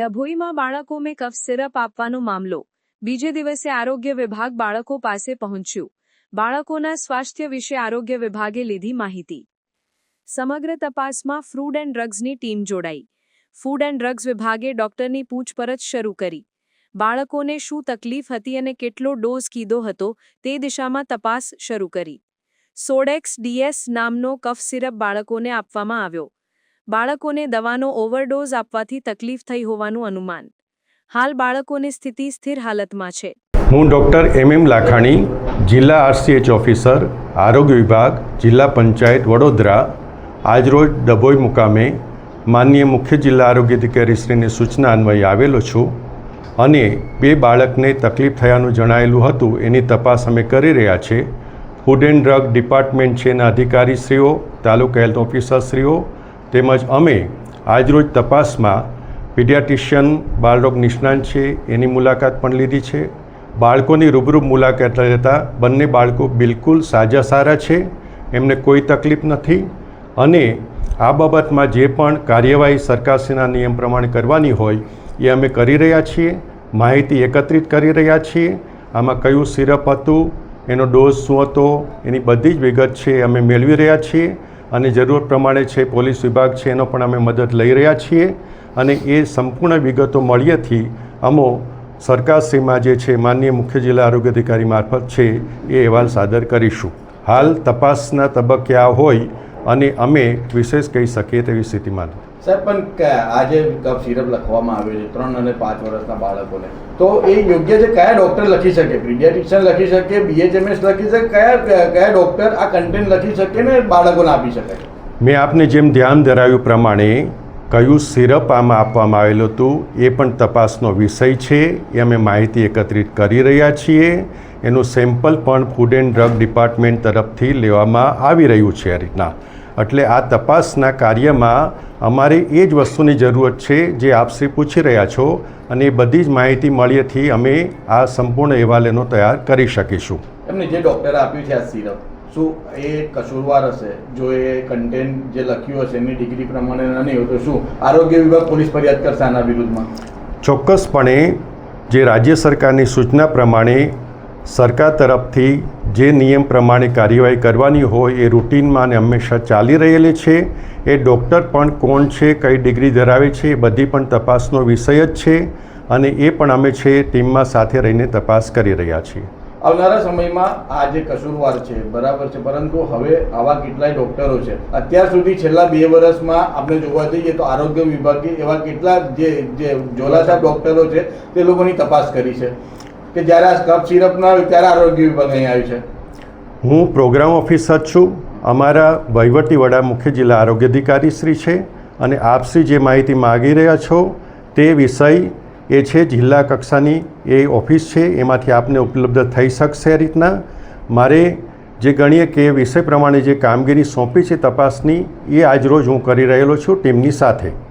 ડભોઈમાં બાળકો में કફ સિરપ આપવાનો મામલો બીજે દિવસે આરોગ્ય વિભાગ બાળકો પાસે પહોંચ્યું। બાળકોના સ્વાસ્થ્ય વિશે આરોગ્ય વિભાગે લીધી માહિતી। સમગ્ર તપાસમાં ફૂડ એન્ડ ડ્રગ્સની ટીમ જોડાઈ। ફૂડ એન્ડ ડ્રગ્સ વિભાગે ડોક્ટરની પૂછપરછ શરૂ કરી। બાળકોને શું તકલીફ હતી અને કેટલો ડોઝ કીધો હતો તે દિશામાં તપાસ શરૂ કરી। સોડેક્સ ડીએસ નામનો કફ સિરપ બાળકોને આપવામાં આવ્યો। બાળકોને દવાનો ઓવરડોઝ આપવાથી તકલીફ થઈ હોવાનું અનુમાન। હાલ બાળકોની સ્થિતિ સ્થિર હાલતમાં છે। હું ડૉક્ટર MM લાખાણી, જિલ્લા RCH ઓફિસર, આરોગ્ય વિભાગ, જિલ્લા પંચાયત વડોદરા, આજરોજ ડભોઈ મુકામે માનનીય મુખ્ય જિલ્લા આરોગ્ય અધિકારીશ્રીની સૂચના અન્વયે આવેલો છું અને બે બાળકને તકલીફ થયાનું જણાયેલું હતું એની તપાસ અમે કરી રહ્યા છીએ। ફૂડ એન્ડ ડ્રગ ડિપાર્ટમેન્ટ છે એના અધિકારીશ્રીઓ, તાલુકા હેલ્થ ઓફિસરશ્રીઓ તેમજ અમે આજરોજ તપાસમાં પીડિયાટ્રિશિયન બાળરોગ નિષ્ણાંત છે એની મુલાકાત પણ લીધી છે। બાળકોની રૂબરૂ મુલાકાત લેતાં બંને બાળકો બિલકુલ સાજા સારા છે, એમને કોઈ તકલીફ નથી અને આ બાબતમાં જે પણ કાર્યવાહી સરકારશ્રીના નિયમ પ્રમાણે કરવાની હોય એ અમે કરી રહ્યા છીએ। માહિતી એકત્રિત કરી રહ્યા છીએ। આમાં કયું સિરપ હતું, એનો ડોઝ શું હતો, એની બધી જ વિગત છે અમે મેળવી રહ્યા છીએ અને જરૂર પ્રમાણે છે પોલીસ વિભાગ છે એનો પણ અમે મદદ લઈ રહ્યા છીએ અને એ સંપૂર્ણ વિગતો મળ્યાથી અમો સરકારશ્રીમાં જે છે માનનીય મુખ્ય જિલ્લા આરોગ્ય અધિકારી મારફત છે એ અહેવાલ સાદર કરીશું। હાલ તપાસના તબક્કે આ હોય અને અમે વિશેષ કહી શકીએ તેવી સ્થિતિમાં સાહેબ, પણ આજે કફ સિરપ લખવામાં આવ્યો છે 3 અને 5 વર્ષના બાળકોને, તો એ યોગ્ય છે? કયા ડૉક્ટર લખી શકે? પીડિયાટ્રિશિયન લખી શકે, BHMS લખી શકે? કયા ડૉક્ટર આ કન્ટેન્ટ લખી શકે ને બાળકોને આપી શકે? મેં આપને જેમ ધ્યાન ધરાવ્યું પ્રમાણે કયું સિરપ આમાં આપવામાં આવેલું હતું એ પણ તપાસનો વિષય છે, એ અમે માહિતી એકત્રિત કરી રહ્યા છીએ। એનું સેમ્પલ પણ ફૂડ એન્ડ ડ્રગ ડિપાર્ટમેન્ટ તરફથી લેવામાં આવી રહ્યું છે। આ રીતના એટલે આ તપાસના કાર્યમાં અમારે એ જ વસ્તુની જરૂરત છે જે આપશ્રી પૂછી રહ્યા છો અને એ બધી જ માહિતી મળ્યેથી અમે આ સંપૂર્ણ અહેવાલ એનો તૈયાર કરી શકીશું। એમને જે ડૉક્ટરે આપ્યું છે આ સિરપ, શું એ કસૂરવાર હશે? જો એ કન્ટેન્ટ જે લખ્યું હશે એની ડિગ્રી પ્રમાણે નહીં હોય તો શું આરોગ્ય વિભાગ પોલીસ ફરિયાદ કરશે આના વિરુદ્ધમાં? ચોક્કસપણે જે રાજ્ય સરકારની સૂચના પ્રમાણે સરકાર તરફથી જે નિયમ પ્રમાણે કાર્યવાહી કરવાની હોય એ રૂટીનમાં અને હંમેશા ચાલી રહેલી છે। એ ડૉક્ટર પણ કોણ છે, કઈ ડિગ્રી ધરાવે છે એ બધી પણ તપાસનો વિષય જ છે અને એ પણ અમે છે ટીમમાં સાથે રહીને તપાસ કરી રહ્યા છીએ। આવનારા સમયમાં આ જે કસૂરવાર છે બરાબર છે, પરંતુ હવે આવા કેટલાય ડૉક્ટરો છે, અત્યાર સુધી છેલ્લા 2 વર્ષમાં આપણે જોવા જઈએ તો આરોગ્ય વિભાગે એવા કેટલા જે ઝોલાછાપ ડૉક્ટરો છે તે લોકોની તપાસ કરી છે કે જ્યારે આ કફ સિરપ ના આવ્યું ત્યારે આરોગ્ય વિભાગ અહીં આવ્યું છે। હું પ્રોગ્રામ ઓફિસર છું, અમારા વહીવટી વડા મુખ્ય જિલ્લા આરોગ્ય અધિકારી શ્રી છે અને આપશ્રી જે માહિતી માગી રહ્યા છો તે વિષય એ છે જિલ્લા કક્ષાની એ ઓફિસ છે, એમાંથી આપને ઉપલબ્ધ થઈ શકશે। આ રીતના મારે જે ગણીએ કે વિષય પ્રમાણે જે કામગીરી સોંપી છે તપાસની એ આજરોજ હું કરી રહેલો છું ટીમની સાથે।